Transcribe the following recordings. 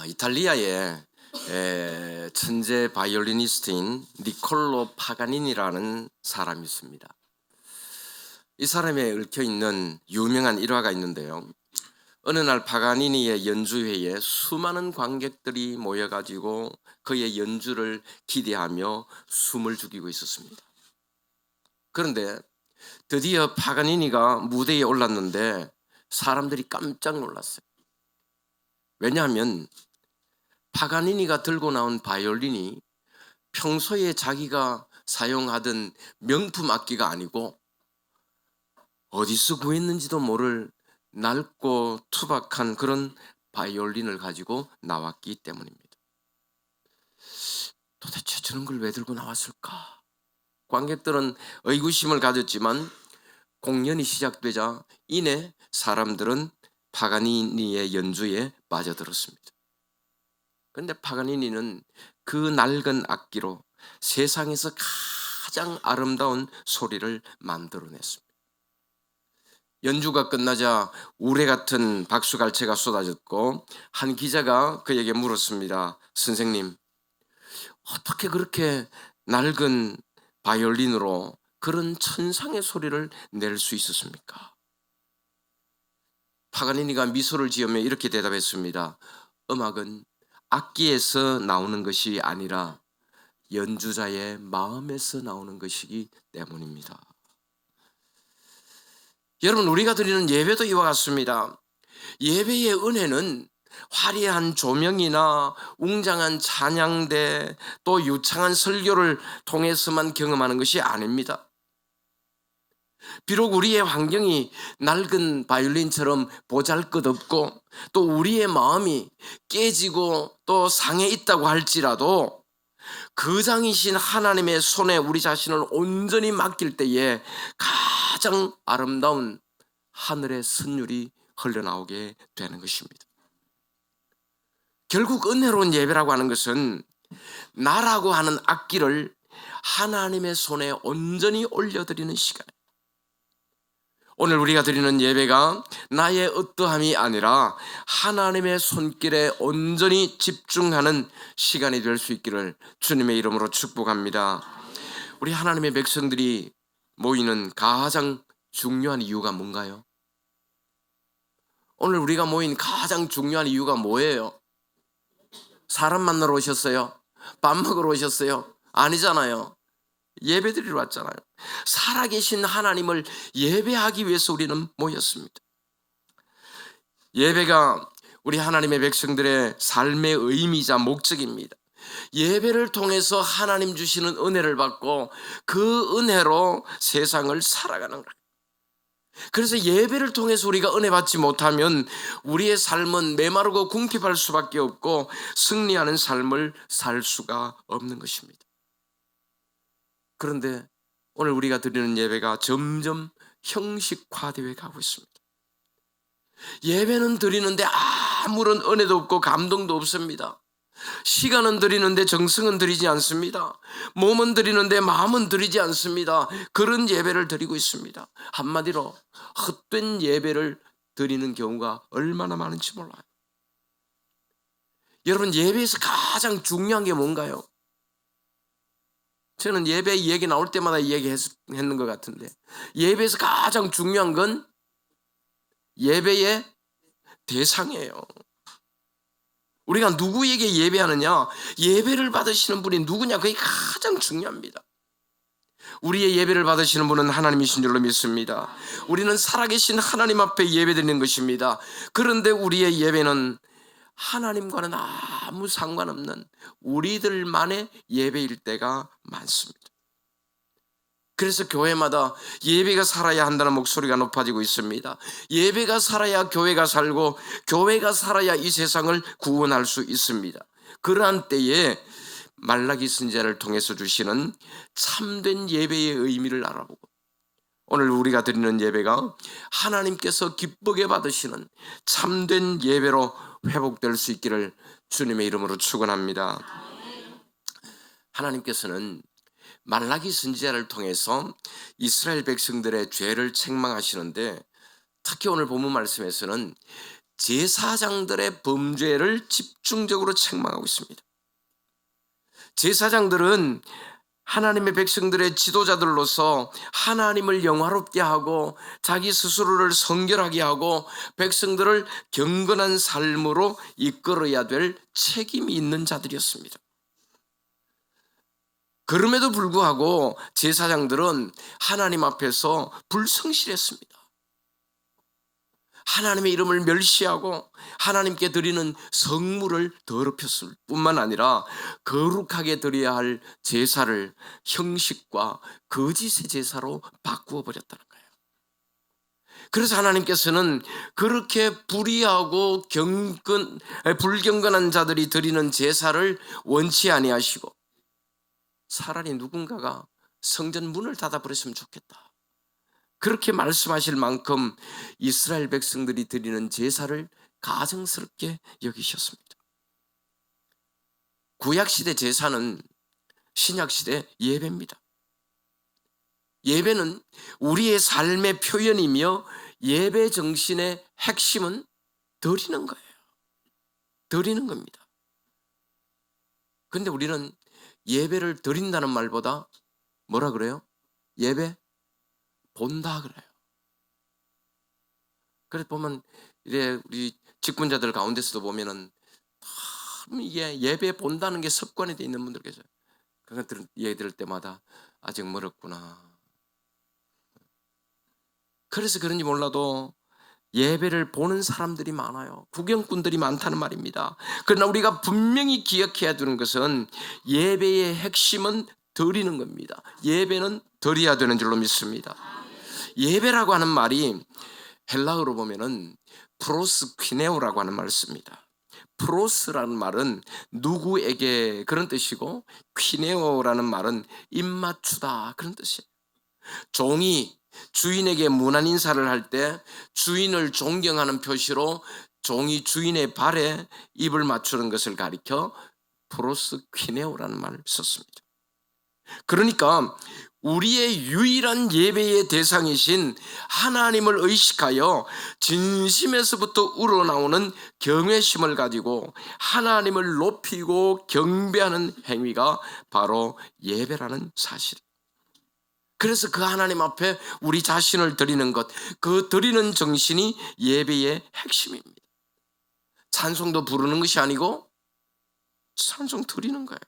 이탈리아의 천재 바이올리니스트인 니콜로 파가니니라는 사람이 있습니다. 이 사람에 얽혀 있는 유명한 일화가 있는데요. 어느 날 파가니니의 연주회에 수많은 관객들이 모여가지고 그의 연주를 기대하며 숨을 죽이고 있었습니다. 그런데 드디어 파가니니가 무대에 올랐는데 사람들이 깜짝 놀랐어요. 왜냐하면 파가니니가 들고 나온 바이올린이 평소에 자기가 사용하던 명품 악기가 아니고 어디서 구했는지도 모를 낡고 투박한 그런 바이올린을 가지고 나왔기 때문입니다. 도대체 저런 걸 왜 들고 나왔을까? 관객들은 의구심을 가졌지만 공연이 시작되자 이내 사람들은 파가니니의 연주에 빠져들었습니다. 그런데 파가니니는 그 낡은 악기로 세상에서 가장 아름다운 소리를 만들어냈습니다. 연주가 끝나자 우레 같은 박수갈채가 쏟아졌고 한 기자가 그에게 물었습니다. 선생님, 어떻게 그렇게 낡은 바이올린으로 그런 천상의 소리를 낼 수 있었습니까? 파가니니가 미소를 지으며 이렇게 대답했습니다. 음악은 악기에서 나오는 것이 아니라 연주자의 마음에서 나오는 것이기 때문입니다. 여러분, 우리가 드리는 예배도 이와 같습니다. 예배의 은혜는 화려한 조명이나 웅장한 찬양대 또 유창한 설교를 통해서만 경험하는 것이 아닙니다. 비록 우리의 환경이 낡은 바이올린처럼 보잘것없고 또 우리의 마음이 깨지고 또 상해 있다고 할지라도 거장이신 하나님의 손에 우리 자신을 온전히 맡길 때에 가장 아름다운 하늘의 선율이 흘러나오게 되는 것입니다. 결국 은혜로운 예배라고 하는 것은 나라고 하는 악기를 하나님의 손에 온전히 올려드리는 시간입니다. 오늘 우리가 드리는 예배가 나의 어떠함이 아니라 하나님의 손길에 온전히 집중하는 시간이 될 수 있기를 주님의 이름으로 축복합니다. 우리 하나님의 백성들이 모이는 가장 중요한 이유가 뭔가요? 오늘 우리가 모인 가장 중요한 이유가 뭐예요? 사람 만나러 오셨어요? 밥 먹으러 오셨어요? 아니잖아요. 예배드리러 왔잖아요. 살아계신 하나님을 예배하기 위해서 우리는 모였습니다. 예배가 우리 하나님의 백성들의 삶의 의미이자 목적입니다. 예배를 통해서 하나님 주시는 은혜를 받고 그 은혜로 세상을 살아가는 거예요. 그래서 예배를 통해서 우리가 은혜 받지 못하면 우리의 삶은 메마르고 궁핍할 수밖에 없고 승리하는 삶을 살 수가 없는 것입니다. 그런데 오늘 우리가 드리는 예배가 점점 형식화되어 가고 있습니다. 예배는 드리는데 아무런 은혜도 없고 감동도 없습니다. 시간은 드리는데 정성은 드리지 않습니다. 몸은 드리는데 마음은 드리지 않습니다. 그런 예배를 드리고 있습니다. 한마디로 헛된 예배를 드리는 경우가 얼마나 많은지 몰라요. 여러분, 예배에서 가장 중요한 게 뭔가요? 저는 예배 얘기 나올 때마다 얘기했는 것 같은데 예배에서 가장 중요한 건 예배의 대상이에요. 우리가 누구에게 예배하느냐, 예배를 받으시는 분이 누구냐, 그게 가장 중요합니다. 우리의 예배를 받으시는 분은 하나님이신 줄로 믿습니다. 우리는 살아계신 하나님 앞에 예배드리는 것입니다. 그런데 우리의 예배는 하나님과는 아무 상관없는 우리들만의 예배일 때가 많습니다. 그래서 교회마다 예배가 살아야 한다는 목소리가 높아지고 있습니다. 예배가 살아야 교회가 살고 교회가 살아야 이 세상을 구원할 수 있습니다. 그러한 때에 말라기 선지자를 통해서 주시는 참된 예배의 의미를 알아보고 오늘 우리가 드리는 예배가 하나님께서 기쁘게 받으시는 참된 예배로 회복될 수 있기를 주님의 이름으로 축원합니다. 하나님께서는 말라기 선지자를 통해서 이스라엘 백성들의 죄를 책망하시는데 특히 오늘 본문 말씀에서는 제사장들의 범죄를 집중적으로 책망하고 있습니다. 제사장들은 하나님의 백성들의 지도자들로서 하나님을 영화롭게 하고 자기 스스로를 성결하게 하고 백성들을 경건한 삶으로 이끌어야 될 책임이 있는 자들이었습니다. 그럼에도 불구하고 제사장들은 하나님 앞에서 불성실했습니다. 하나님의 이름을 멸시하고 하나님께 드리는 성물을 더럽혔을 뿐만 아니라 거룩하게 드려야 할 제사를 형식과 거짓의 제사로 바꾸어 버렸다는 거예요. 그래서 하나님께서는 그렇게 불의하고 불경건한 자들이 드리는 제사를 원치 아니하시고 차라리 누군가가 성전 문을 닫아버렸으면 좋겠다, 그렇게 말씀하실 만큼 이스라엘 백성들이 드리는 제사를 가증스럽게 여기셨습니다. 구약시대 제사는 신약시대 예배입니다. 예배는 우리의 삶의 표현이며 예배 정신의 핵심은 드리는 거예요. 드리는 겁니다. 그런데 우리는 예배를 드린다는 말보다 뭐라 그래요? 예배 본다 그래요. 그래서 보면 이래 우리 직분자들 가운데서도 보면은 이게 예배 본다는 게 습관이 돼 있는 분들 계세요. 그런 얘기 들을 때마다 아직 멀었구나. 그래서 그런지 몰라도 예배를 보는 사람들이 많아요. 구경꾼들이 많다는 말입니다. 그러나 우리가 분명히 기억해야 되는 것은 예배의 핵심은 드리는 겁니다. 예배는 드려야 되는 줄로 믿습니다. 예배라고 하는 말이 헬라어로 보면은 프로스퀴네오라고 하는 말을 씁니다. 프로스라는 말은 누구에게 그런 뜻이고 퀴네오라는 말은 입맞추다 그런 뜻이에요. 종이 주인에게 문안 인사를 할 때 주인을 존경하는 표시로 종이 주인의 발에 입을 맞추는 것을 가리켜 프로스퀴네오라는 말을 썼습니다. 그러니까 우리의 유일한 예배의 대상이신 하나님을 의식하여 진심에서부터 우러나오는 경외심을 가지고 하나님을 높이고 경배하는 행위가 바로 예배라는 사실이에요. 그래서 그 하나님 앞에 우리 자신을 드리는 것, 그 드리는 정신이 예배의 핵심입니다. 찬송도 부르는 것이 아니고 찬송 드리는 거예요.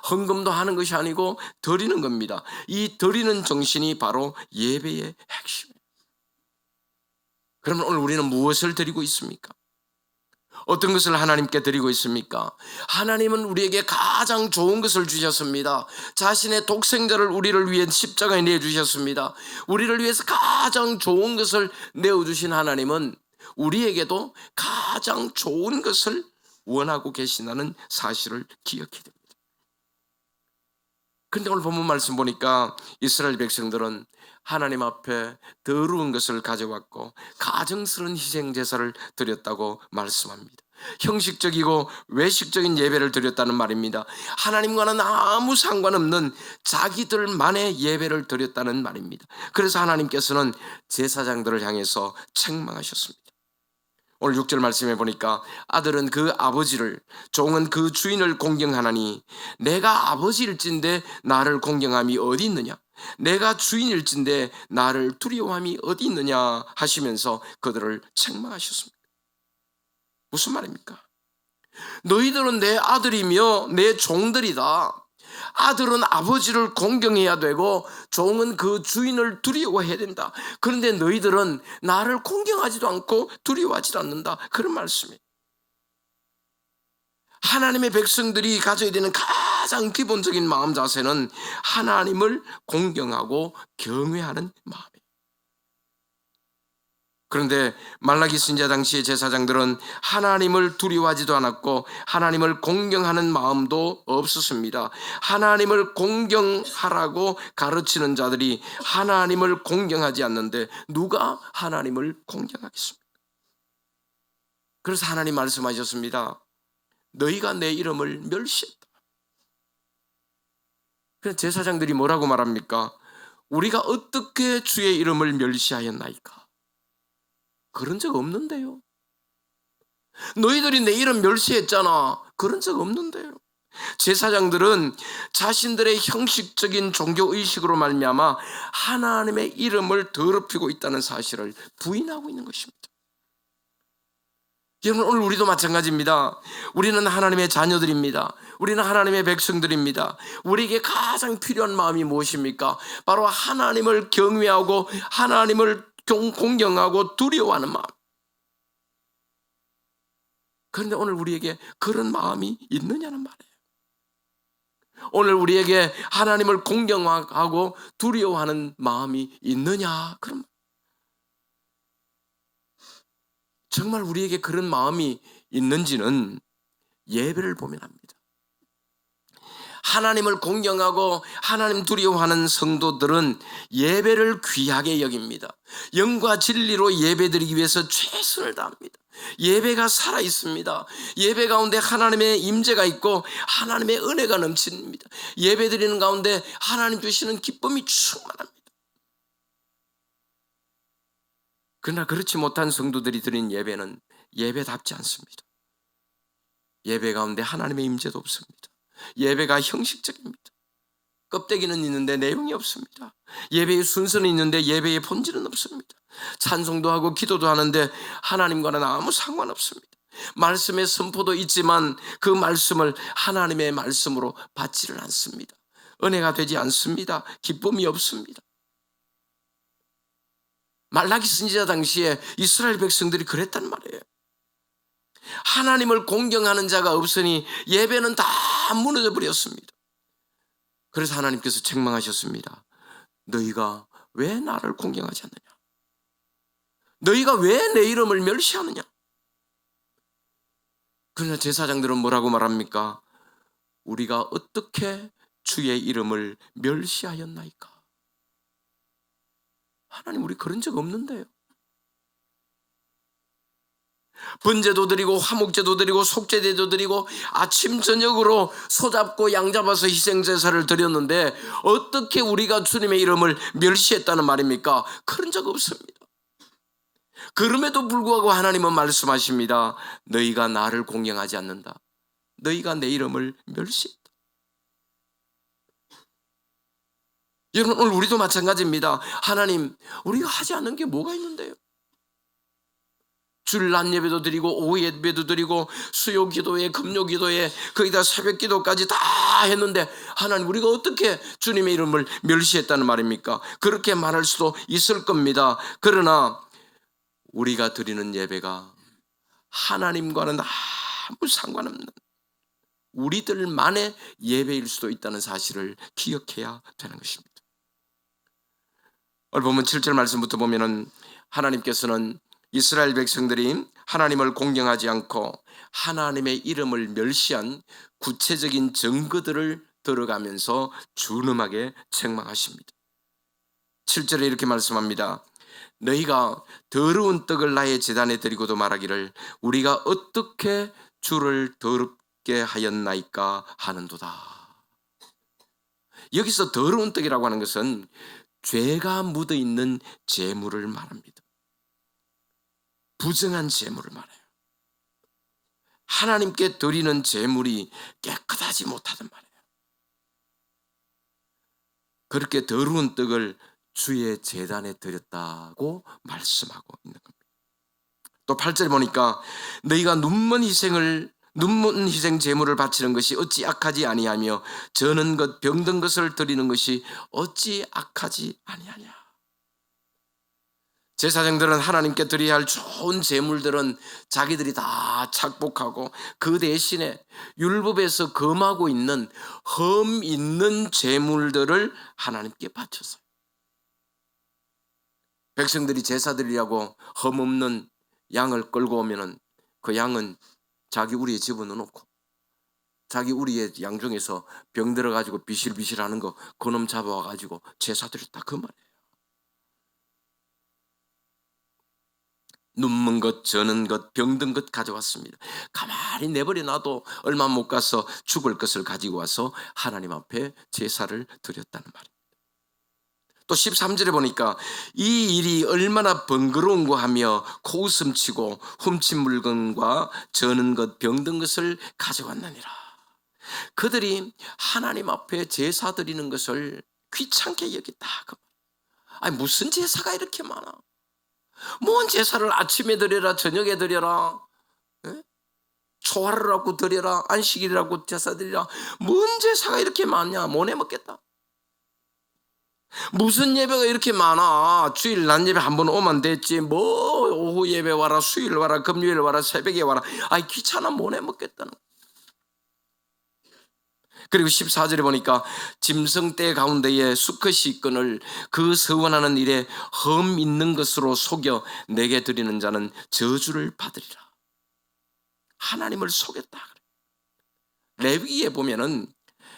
헌금도 하는 것이 아니고 드리는 겁니다. 이 드리는 정신이 바로 예배의 핵심이에요. 그러면 오늘 우리는 무엇을 드리고 있습니까? 어떤 것을 하나님께 드리고 있습니까? 하나님은 우리에게 가장 좋은 것을 주셨습니다. 자신의 독생자를 우리를 위해 십자가에 내주셨습니다. 우리를 위해서 가장 좋은 것을 내어주신 하나님은 우리에게도 가장 좋은 것을 원하고 계신다는 사실을 기억해야 됩니다. 그런데 오늘 본문 말씀 보니까 이스라엘 백성들은 하나님 앞에 더러운 것을 가져왔고 가증스러운 희생 제사를 드렸다고 말씀합니다. 형식적이고 외식적인 예배를 드렸다는 말입니다. 하나님과는 아무 상관없는 자기들만의 예배를 드렸다는 말입니다. 그래서 하나님께서는 제사장들을 향해서 책망하셨습니다. 오늘 6절 말씀해 보니까 아들은 그 아버지를, 종은 그 주인을 공경하나니 내가 아버지일진데 나를 공경함이 어디 있느냐? 내가 주인일진데 나를 두려워함이 어디 있느냐 하시면서 그들을 책망하셨습니다. 무슨 말입니까? 너희들은 내 아들이며 내 종들이다. 아들은 아버지를 공경해야 되고 종은 그 주인을 두려워해야 된다. 그런데 너희들은 나를 공경하지도 않고 두려워하지 않는다. 그런 말씀이에요. 하나님의 백성들이 가져야 되는 가장 기본적인 마음 자세는 하나님을 공경하고 경외하는 마음이에요. 그런데 말라기 선지자 당시의 제사장들은 하나님을 두려워하지도 않았고 하나님을 공경하는 마음도 없었습니다. 하나님을 공경하라고 가르치는 자들이 하나님을 공경하지 않는데 누가 하나님을 공경하겠습니까? 그래서 하나님 말씀하셨습니다. 너희가 내 이름을 멸시했다. 그래서 제사장들이 뭐라고 말합니까? 우리가 어떻게 주의 이름을 멸시하였나이까? 그런 적 없는데요. 너희들이 내 이름 멸시했잖아. 그런 적 없는데요. 제사장들은 자신들의 형식적인 종교의식으로 말미암아 하나님의 이름을 더럽히고 있다는 사실을 부인하고 있는 것입니다. 여러분, 오늘 우리도 마찬가지입니다. 우리는 하나님의 자녀들입니다. 우리는 하나님의 백성들입니다. 우리에게 가장 필요한 마음이 무엇입니까? 바로 하나님을 경외하고 하나님을 공경하고 두려워하는 마음. 그런데 오늘 우리에게 그런 마음이 있느냐는 말이에요. 오늘 우리에게 하나님을 공경하고 두려워하는 마음이 있느냐? 그런 말. 정말 우리에게 그런 마음이 있는지는 예배를 보면 합니다. 하나님을 공경하고 하나님 두려워하는 성도들은 예배를 귀하게 여깁니다. 영과 진리로 예배드리기 위해서 최선을 다합니다. 예배가 살아있습니다. 예배 가운데 하나님의 임재가 있고 하나님의 은혜가 넘칩니다. 예배드리는 가운데 하나님 주시는 기쁨이 충만합니다. 그러나 그렇지 못한 성도들이 드린 예배는 예배답지 않습니다. 예배 가운데 하나님의 임재도 없습니다. 예배가 형식적입니다. 껍데기는 있는데 내용이 없습니다. 예배의 순서는 있는데 예배의 본질은 없습니다. 찬송도 하고 기도도 하는데 하나님과는 아무 상관없습니다. 말씀의 선포도 있지만 그 말씀을 하나님의 말씀으로 받지를 않습니다. 은혜가 되지 않습니다. 기쁨이 없습니다. 말라기 선지자 당시에 이스라엘 백성들이 그랬단 말이에요. 하나님을 공경하는 자가 없으니 예배는 다 무너져 버렸습니다. 그래서 하나님께서 책망하셨습니다. 너희가 왜 나를 공경하지 않느냐? 너희가 왜 내 이름을 멸시하느냐? 그러나 제사장들은 뭐라고 말합니까? 우리가 어떻게 주의 이름을 멸시하였나이까? 하나님, 우리 그런 적 없는데요. 번제도 드리고 화목제도 드리고 속죄제도 드리고 아침 저녁으로 소 잡고 양 잡아서 희생제사를 드렸는데 어떻게 우리가 주님의 이름을 멸시했다는 말입니까? 그런 적 없습니다. 그럼에도 불구하고 하나님은 말씀하십니다. 너희가 나를 공경하지 않는다. 너희가 내 이름을 멸시했다. 여러분, 오늘 우리도 마찬가지입니다. 하나님, 우리가 하지 않는 게 뭐가 있는데요? 주일 낮 예배도 드리고 오후 예배도 드리고 수요 기도에 금요 기도에 거기다 새벽 기도까지 다 했는데 하나님, 우리가 어떻게 주님의 이름을 멸시했다는 말입니까? 그렇게 말할 수도 있을 겁니다. 그러나 우리가 드리는 예배가 하나님과는 아무 상관없는 우리들만의 예배일 수도 있다는 사실을 기억해야 되는 것입니다. 오늘 보면 7절 말씀부터 보면은 하나님께서는 이스라엘 백성들이 하나님을 공경하지 않고 하나님의 이름을 멸시한 구체적인 증거들을 들어가면서 준엄하게 책망하십니다. 7절에 이렇게 말씀합니다. 너희가 더러운 떡을 나의 제단에 드리고도 말하기를 우리가 어떻게 주를 더럽게 하였나이까 하는도다. 여기서 더러운 떡이라고 하는 것은 죄가 묻어있는 제물을 말합니다. 부정한 제물을 말해요. 하나님께 드리는 제물이 깨끗하지 못하단 말이에요. 그렇게 더러운 떡을 주의 제단에 드렸다고 말씀하고 있는 겁니다. 또 8절 보니까 너희가 눈먼 희생 제물을 바치는 것이 어찌 악하지 아니하며 저는 것 병든 것을 드리는 것이 어찌 악하지 아니하냐. 제사장들은 하나님께 드려야 할 좋은 제물들은 자기들이 다 착복하고 그 대신에 율법에서 금하고 있는 흠 있는 제물들을 하나님께 바쳤어요. 백성들이 제사드리려고 흠 없는 양을 끌고 오면은 그 양은 자기 우리에 집어넣어놓고 자기 우리의 양 중에서 병 들어가지고 비실비실하는 거 그놈 잡아와가지고 제사드렸다 그 말이에요. 눈먼 것, 저는 것, 병든 것 가져왔습니다. 가만히 내버려 놔도 얼마 못 가서 죽을 것을 가지고 와서 하나님 앞에 제사를 드렸다는 말입니다. 또 13절에 보니까 이 일이 얼마나 번거로운고 하며 코웃음치고 훔친 물건과 저는 것 병든 것을 가져왔느니라. 그들이 하나님 앞에 제사 드리는 것을 귀찮게 여겼다. 아니 무슨 제사가 이렇게 많아? 뭔 제사를 아침에 드려라 저녁에 드려라, 에? 초하루라고 드려라 안식일이라고 제사 드리라. 뭔 제사가 이렇게 많냐? 못 해먹겠다. 무슨 예배가 이렇게 많아? 주일 낮 예배 한 번 오면 됐지. 뭐 오후 예배 와라, 수요일 와라, 금요일 와라, 새벽에 와라. 아이 귀찮아, 못 해먹겠다는. 그리고 14절에 보니까 짐승떼 가운데에 수컷이 있거늘 그 서원하는 일에 흠 있는 것으로 속여 내게 드리는 자는 저주를 받으리라. 하나님을 속였다. 레위기에 보면은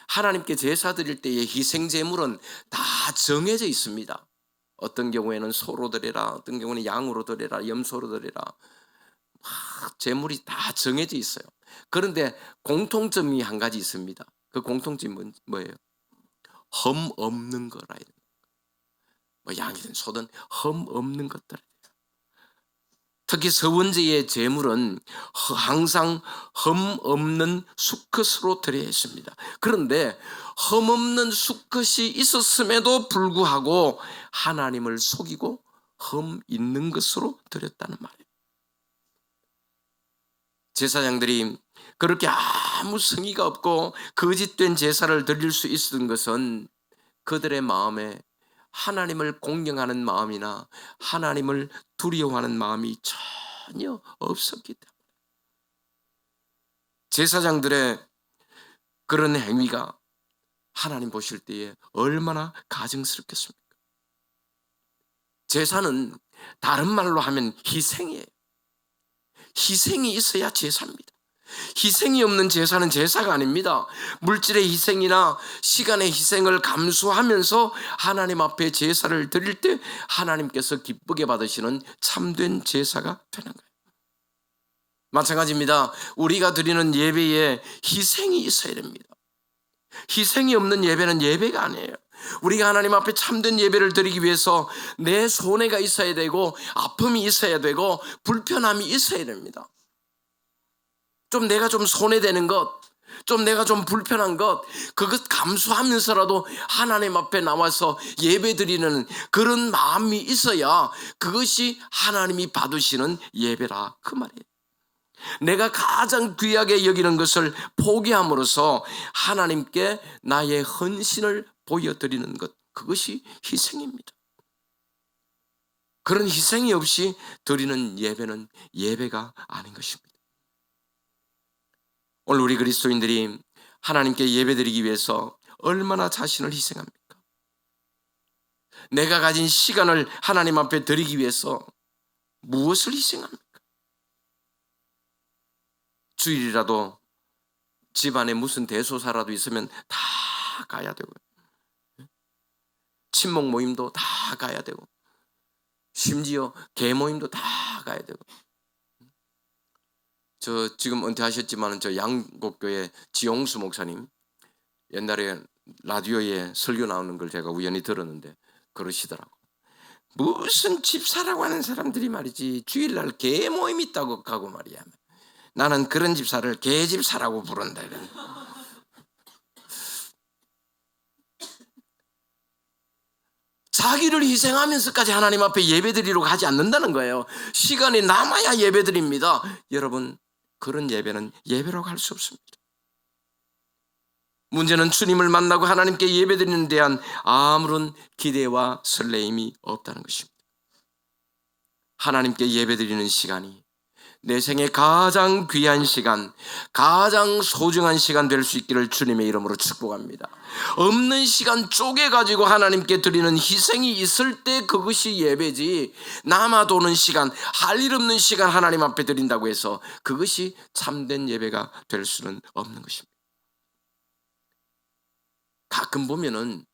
하나님께 제사 드릴 때의 희생 제물은 다 정해져 있습니다. 어떤 경우에는 소로 드려라, 어떤 경우는 양으로 드려라, 염소로 드려라. 제물이 다 정해져 있어요. 그런데 공통점이 한 가지 있습니다. 그 공통점이 뭐예요? 흠 없는 거라. 뭐 양이든 소든 흠 없는 것들. 특히 서원제의 제물은 항상 흠 없는 수컷으로 드려야 했습니다. 그런데 흠 없는 수컷이 있었음에도 불구하고 하나님을 속이고 흠 있는 것으로 드렸다는 말이에요. 제사장들이 그렇게 아무 성의가 없고 거짓된 제사를 드릴 수 있었던 것은 그들의 마음에 하나님을 공경하는 마음이나 하나님을 두려워하는 마음이 전혀 없었기 때문에 제사장들의 그런 행위가 하나님 보실 때에 얼마나 가증스럽겠습니까? 제사는 다른 말로 하면 희생이에요. 희생이 있어야 제사입니다. 희생이 없는 제사는 제사가 아닙니다. 물질의 희생이나 시간의 희생을 감수하면서 하나님 앞에 제사를 드릴 때 하나님께서 기쁘게 받으시는 참된 제사가 되는 거예요. 마찬가지입니다. 우리가 드리는 예배에 희생이 있어야 됩니다. 희생이 없는 예배는 예배가 아니에요. 우리가 하나님 앞에 참된 예배를 드리기 위해서 내 손해가 있어야 되고 아픔이 있어야 되고 불편함이 있어야 됩니다. 좀 내가 좀 손해되는 것, 좀 내가 좀 불편한 것, 그것 감수하면서라도 하나님 앞에 나와서 예배드리는 그런 마음이 있어야 그것이 하나님이 받으시는 예배라 그 말이에요. 내가 가장 귀하게 여기는 것을 포기함으로써 하나님께 나의 헌신을 보여드리는 것, 그것이 희생입니다. 그런 희생이 없이 드리는 예배는 예배가 아닌 것입니다. 오늘 우리 그리스도인들이 하나님께 예배드리기 위해서 얼마나 자신을 희생합니까? 내가 가진 시간을 하나님 앞에 드리기 위해서 무엇을 희생합니까? 주일이라도 집안에 무슨 대소사라도 있으면 다 가야 되고, 친목 모임도 다 가야 되고, 심지어 계모임도 다 가야 되고. 저 지금 은퇴하셨지만 저 양곡교회 지용수 목사님 옛날에 라디오에 설교 나오는 걸 제가 우연히 들었는데 그러시더라고. 무슨 집사라고 하는 사람들이 말이지 주일날 개 모임 있다고 가고 말이야. 나는 그런 집사를 개집사라고 부른다. 자기를 희생하면서까지 하나님 앞에 예배드리러 가지 않는다는 거예요. 시간이 남아야 예배드립니다. 여러분, 그런 예배는 예배라고 할 수 없습니다. 문제는 주님을 만나고 하나님께 예배드리는 데 대한 아무런 기대와 설레임이 없다는 것입니다. 하나님께 예배드리는 시간이 내 생의 가장 귀한 시간, 가장 소중한 시간 될 수 있기를 주님의 이름으로 축복합니다. 없는 시간 쪼개가지고 하나님께 드리는 희생이 있을 때 그것이 예배지, 남아도는 시간, 할 일 없는 시간 하나님 앞에 드린다고 해서 그것이 참된 예배가 될 수는 없는 것입니다. 가끔 보면은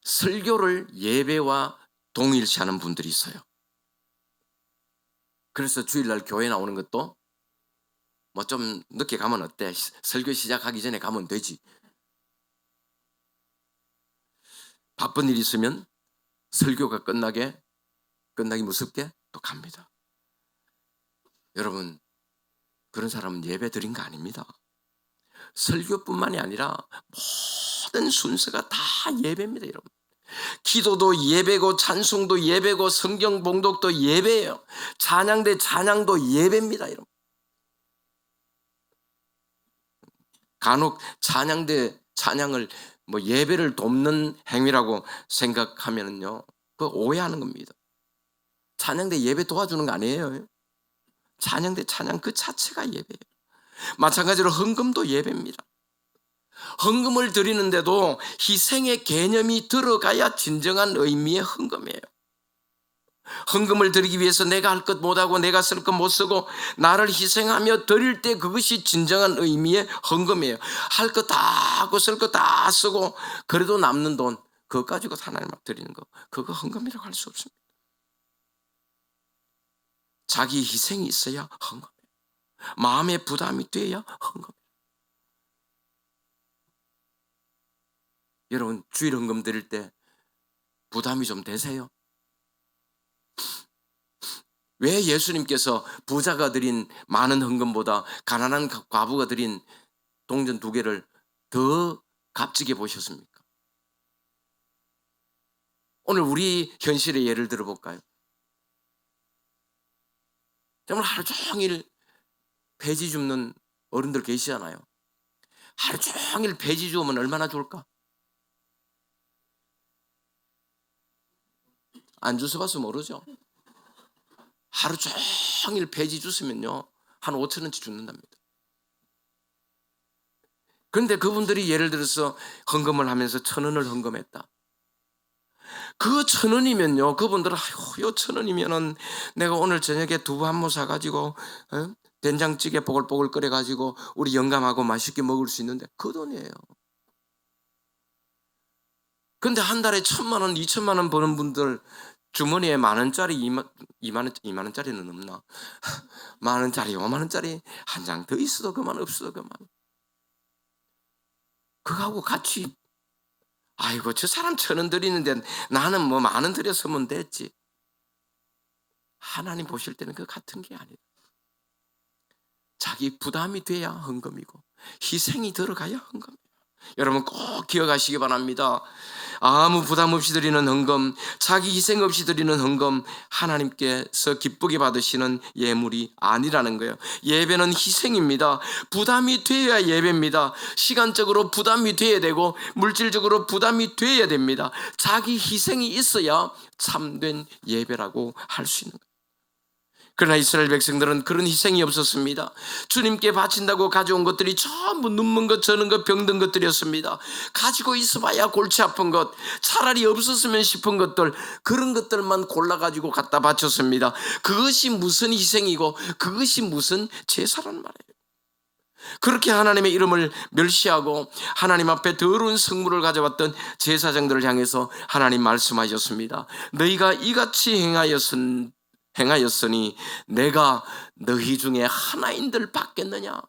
설교를 예배와 동일시하는 분들이 있어요. 그래서 주일날 교회 나오는 것도 뭐 좀 늦게 가면 어때? 설교 시작하기 전에 가면 되지. 바쁜 일 있으면 설교가 끝나기 무섭게 또 갑니다. 여러분, 그런 사람은 예배 드린 거 아닙니다. 설교뿐만이 아니라 모든 순서가 다 예배입니다, 여러분. 기도도 예배고 찬송도 예배고 성경 봉독도 예배예요. 찬양대 찬양도 예배입니다, 여러분. 간혹 찬양대 찬양을 예배를 돕는 행위라고 생각하면요, 그거 오해하는 겁니다. 찬양대 예배 도와주는 거 아니에요. 찬양대 찬양 그 자체가 예배예요. 마찬가지로 헌금도 예배입니다. 헌금을 드리는데도 희생의 개념이 들어가야 진정한 의미의 헌금이에요. 헌금을 드리기 위해서 내가 할 것 못하고 내가 쓸 것 못 쓰고 나를 희생하며 드릴 때 그것이 진정한 의미의 헌금이에요. 할 것 다 하고 쓸 것 다 쓰고 그래도 남는 돈 그거 가지고 하나님 앞 드리는 거, 그거 헌금이라고 할 수 없습니다. 자기 희생이 있어야 헌금이에요. 마음의 부담이 돼야 헌금이에요. 여러분, 주일 헌금 드릴 때 부담이 좀 되세요? 왜 예수님께서 부자가 드린 많은 헌금보다 가난한 과부가 드린 동전 2개를 더 값지게 보셨습니까? 오늘 우리 현실의 예를 들어볼까요? 정말 하루 종일 배지 줍는 어른들 계시잖아요. 하루 종일 배지 주면 얼마나 좋을까? 안 주워봐서 모르죠. 하루 종일 배지 주시면요, 한 5,000원치 죽는답니다. 그런데 그분들이 예를 들어서 헌금을 하면서 1,000원을 헌금했다. 그 1,000원이면요, 그분들은 요 1,000원이면은 내가 오늘 저녁에 두부 한 모 사가지고 된장찌개 보글보글 끓여가지고 우리 영감하고 맛있게 먹을 수 있는데 그 돈이에요. 그런데 한 달에 1,000만 원, 2,000만 원 버는 분들 주머니에 10,000원짜리 2만 원짜리는 없나? 10,000원짜리 50,000원짜리 한 장 더 있어도 그만, 없어도 그만. 그거하고 같이 아이고 저 사람 1,000원 드리는데 나는 10,000원 드렸으면 됐지. 하나님 보실 때는 그 같은 게 아니에요. 자기 부담이 돼야 헌금이고 희생이 들어가야 헌금이에요. 여러분 꼭 기억하시기 바랍니다. 아무 부담 없이 드리는 헌금, 자기 희생 없이 드리는 헌금, 하나님께서 기쁘게 받으시는 예물이 아니라는 거예요. 예배는 희생입니다. 부담이 돼야 예배입니다. 시간적으로 부담이 돼야 되고 물질적으로 부담이 돼야 됩니다. 자기 희생이 있어야 참된 예배라고 할 수 있는 거예요. 그러나 이스라엘 백성들은 그런 희생이 없었습니다. 주님께 바친다고 가져온 것들이 전부 눈먼 것, 저는 것, 병든 것들이었습니다. 가지고 있어봐야 골치 아픈 것, 차라리 없었으면 싶은 것들, 그런 것들만 골라가지고 갖다 바쳤습니다. 그것이 무슨 희생이고 그것이 무슨 제사란 말이에요. 그렇게 하나님의 이름을 멸시하고 하나님 앞에 더러운 성물을 가져왔던 제사장들을 향해서 하나님 말씀하셨습니다. 너희가 이같이 행하였으니 내가 너희 중에 하나인들 받겠느냐?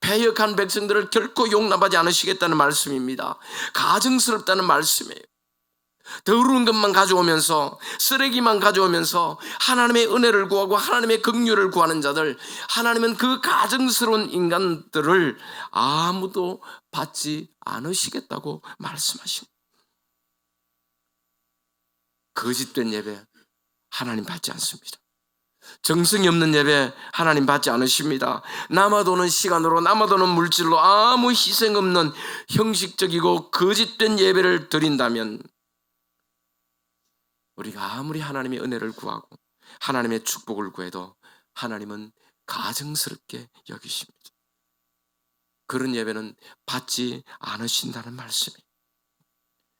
패역한 백성들을 결코 용납하지 않으시겠다는 말씀입니다. 가증스럽다는 말씀이에요. 더러운 것만 가져오면서 쓰레기만 가져오면서 하나님의 은혜를 구하고 하나님의 긍휼을 구하는 자들, 하나님은 그 가증스러운 인간들을 아무도 받지 않으시겠다고 말씀하십니다. 거짓된 예배 하나님 받지 않습니다. 정성이 없는 예배 하나님 받지 않으십니다. 남아도는 시간으로 남아도는 물질로 아무 희생 없는 형식적이고 거짓된 예배를 드린다면 우리가 아무리 하나님의 은혜를 구하고 하나님의 축복을 구해도 하나님은 가증스럽게 여기십니다. 그런 예배는 받지 않으신다는 말씀이에요.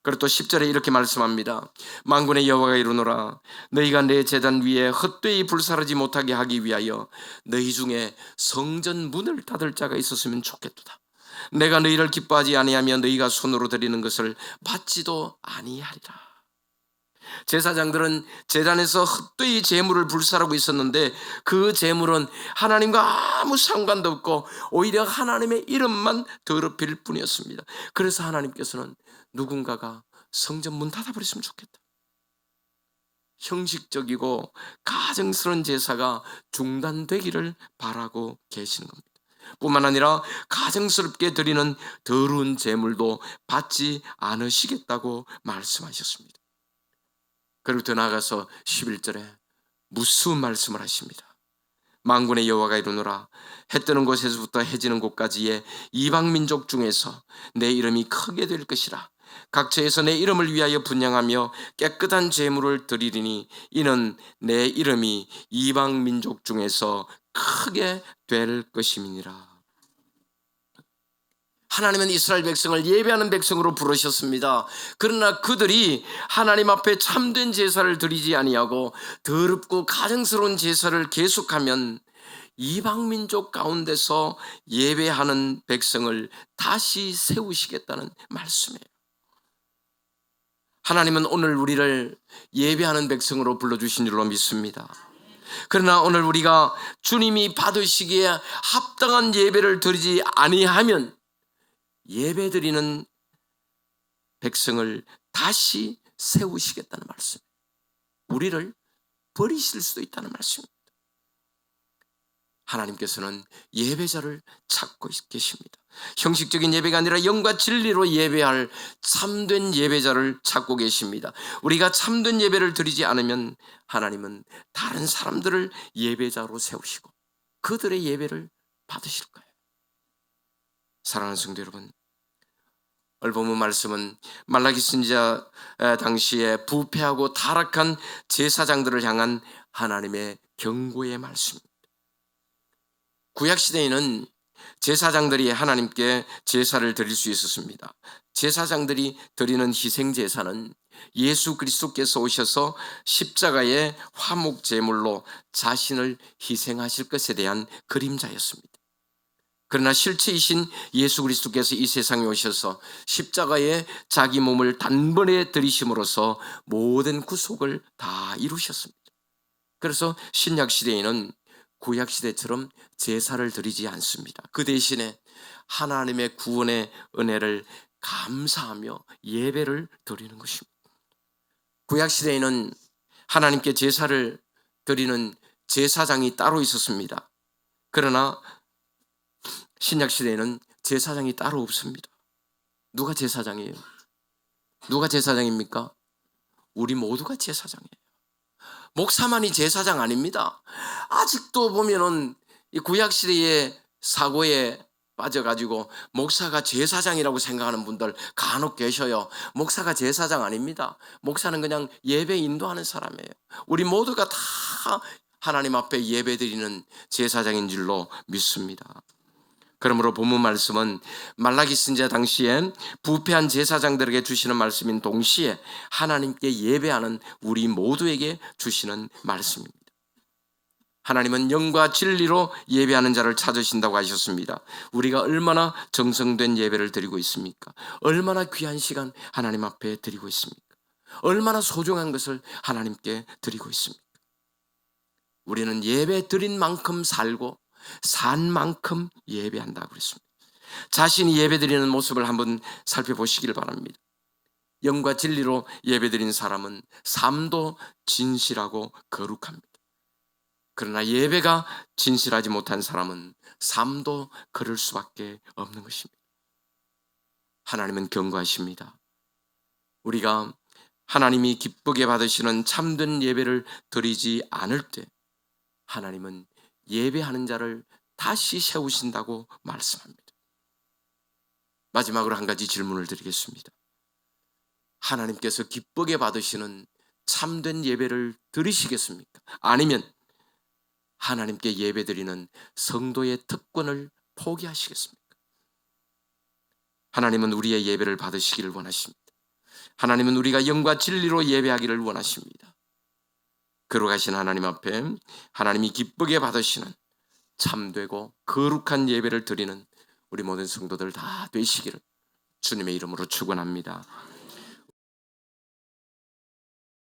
그리고 또 10절에 이렇게 말씀합니다. 만군의 여호와가 이르노라, 너희가 내 제단 위에 헛되이 불사르지 못하게 하기 위하여 너희 중에 성전 문을 닫을 자가 있었으면 좋겠도다. 내가 너희를 기뻐하지 아니하며 너희가 손으로 드리는 것을 받지도 아니하리라. 제사장들은 제단에서 헛되이 제물을 불살하고 있었는데 그 제물은 하나님과 아무 상관도 없고 오히려 하나님의 이름만 더럽힐 뿐이었습니다. 그래서 하나님께서는 누군가가 성전 문 닫아버렸으면 좋겠다. 형식적이고 가증스러운 제사가 중단되기를 바라고 계시는 겁니다. 뿐만 아니라 가증스럽게 드리는 더러운 제물도 받지 않으시겠다고 말씀하셨습니다. 그리고 더 나아가서 11절에 무서운 말씀을 하십니다. 만군의 여호와가 이르노라 해 뜨는 곳에서부터 해 지는 곳까지의 이방 민족 중에서 내 이름이 크게 될 것이라. 각처에서 내 이름을 위하여 분향하며 깨끗한 제물을 드리리니 이는 내 이름이 이방 민족 중에서 크게 될 것임이니라. 하나님은 이스라엘 백성을 예배하는 백성으로 부르셨습니다. 그러나 그들이 하나님 앞에 참된 제사를 드리지 아니하고 더럽고 가증스러운 제사를 계속하면 이방 민족 가운데서 예배하는 백성을 다시 세우시겠다는 말씀이에요. 하나님은 오늘 우리를 예배하는 백성으로 불러주신 줄로 믿습니다. 그러나 오늘 우리가 주님이 받으시기에 합당한 예배를 드리지 아니하면 예배 드리는 백성을 다시 세우시겠다는 말씀. 우리를 버리실 수도 있다는 말씀입니다. 하나님께서는 예배자를 찾고 계십니다. 형식적인 예배가 아니라 영과 진리로 예배할 참된 예배자를 찾고 계십니다. 우리가 참된 예배를 드리지 않으면 하나님은 다른 사람들을 예배자로 세우시고 그들의 예배를 받으실 거예요. 사랑하는 성도 여러분, 오늘 본문 말씀은 말라기 선지자 당시에 부패하고 타락한 제사장들을 향한 하나님의 경고의 말씀입니다. 구약시대에는 제사장들이 하나님께 제사를 드릴 수 있었습니다. 제사장들이 드리는 희생제사는 예수 그리스도께서 오셔서 십자가의 화목제물로 자신을 희생하실 것에 대한 그림자였습니다. 그러나 실체이신 예수 그리스도께서 이 세상에 오셔서 십자가에 자기 몸을 단번에 들이심으로써 모든 구속을 다 이루셨습니다. 그래서 신약시대에는 구약시대처럼 제사를 드리지 않습니다. 그 대신에 하나님의 구원의 은혜를 감사하며 예배를 드리는 것입니다. 구약시대에는 하나님께 제사를 드리는 제사장이 따로 있었습니다. 그러나 신약시대에는 제사장이 따로 없습니다. 누가 제사장이에요? 누가 제사장입니까? 우리 모두가 제사장이에요. 목사만이 제사장 아닙니다. 아직도 보면은 이 구약시대의 사고에 빠져가지고 목사가 제사장이라고 생각하는 분들 간혹 계셔요. 목사가 제사장 아닙니다. 목사는 그냥 예배 인도하는 사람이에요. 우리 모두가 다 하나님 앞에 예배드리는 제사장인 줄로 믿습니다. 그러므로 본문 말씀은 말라기 선지자 당시에 부패한 제사장들에게 주시는 말씀인 동시에 하나님께 예배하는 우리 모두에게 주시는 말씀입니다. 하나님은 영과 진리로 예배하는 자를 찾으신다고 하셨습니다. 우리가 얼마나 정성된 예배를 드리고 있습니까? 얼마나 귀한 시간 하나님 앞에 드리고 있습니까? 얼마나 소중한 것을 하나님께 드리고 있습니까? 우리는 예배 드린 만큼 살고 산 만큼 예배한다고 그랬습니다. 자신이 예배드리는 모습을 한번 살펴보시길 바랍니다. 영과 진리로 예배드린 사람은 삶도 진실하고 거룩합니다. 그러나 예배가 진실하지 못한 사람은 삶도 그럴 수밖에 없는 것입니다. 하나님은 경고하십니다. 우리가 하나님이 기쁘게 받으시는 참된 예배를 드리지 않을 때 하나님은 예배하는 자를 다시 세우신다고 말씀합니다. 마지막으로 한 가지 질문을 드리겠습니다. 하나님께서 기쁘게 받으시는 참된 예배를 드리시겠습니까? 아니면 하나님께 예배드리는 성도의 특권을 포기하시겠습니까? 하나님은 우리의 예배를 받으시기를 원하십니다. 하나님은 우리가 영과 진리로 예배하기를 원하십니다. 거룩하신 하나님 앞에 하나님이 기쁘게 받으시는 참되고 거룩한 예배를 드리는 우리 모든 성도들 다 되시기를 주님의 이름으로 축원합니다.